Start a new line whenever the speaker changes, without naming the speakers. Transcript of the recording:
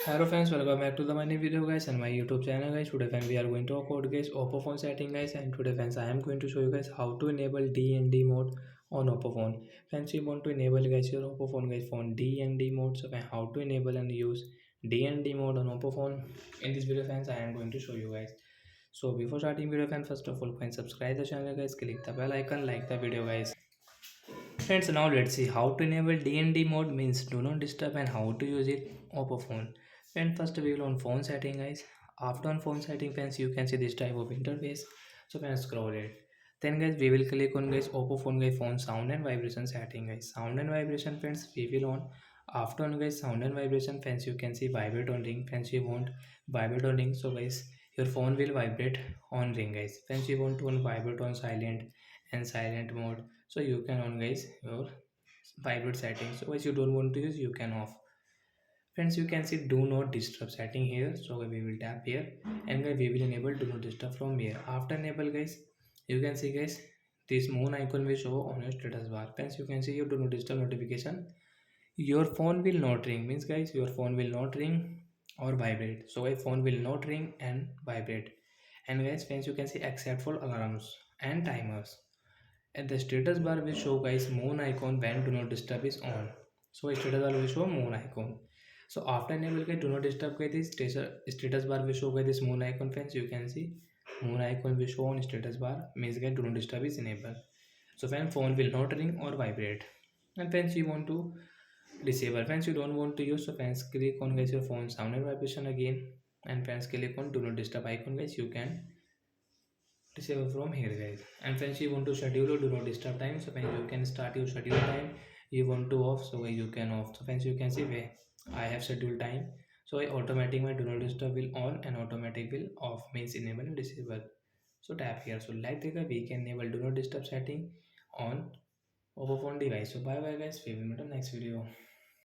Hello friends, welcome back to the my new video guys and my YouTube channel guys. Today friends we are going to talk about guys Oppo phone setting guys, and today friends I am going to show you guys how to enable DND mode on Oppo phone. Friends, you want to enable guys your Oppo phone guys phone DND mode. So friends, how to enable and use DND mode on Oppo phone. In this video friends I am going to show you guys. So before starting video friends, first of all friends, subscribe the channel guys, click the bell icon, like the video guys. Friends, now let's see how to enable DND mode means do not disturb and how to use it Oppo phone. Friends, first we will on phone setting guys. After on phone setting friends, you can see this type of interface. So friends, scroll it. Then guys we will click on guys Oppo phone guys phone sound and vibration setting guys. Sound and vibration friends we will on. After on guys sound and vibration friends, you can see vibrate on ring. Friends, you want vibrate on ring, so guys your phone will vibrate on ring guys. Friends, you want to on vibrate on silent and silent mode, so you can on guys your vibrate settings. So guys you don't want to use, you can off. Friends, you can see do not disturb setting here, so we will tap here and guys we will enable do not disturb from here. After enable guys, you can see guys this moon icon will show on your status bar. Friends, you can see your do not disturb notification. Your phone will not ring means guys your phone will not ring or vibrate. So guys phone will not ring and vibrate. And guys friends, you can see except for alarms and timers. And the status bar will show guys moon icon when do not disturb is on. So status bar will show moon icon. So after enable guys do not disturb guys, this status bar will show guys this moon icon. Friends, you can see moon icon will show on status bar means guys do not disturb is enabled. So when phone will not ring or vibrate. And friends, you want to disable. Friends, you don't want to use, so friends click on guys your phone sound and vibration again, and friends click on do not disturb icon guys, you can disable from here guys. And friends, you want to schedule or do not disturb time, so friends you can start your schedule time. You want to off, so you can off. So friends, you can see where I have scheduled time, so I automatic my do not disturb will on and automatic will off means enable and disable. So tap here, so like that we can enable do not disturb setting on over phone device. So bye bye guys, we will meet on next video.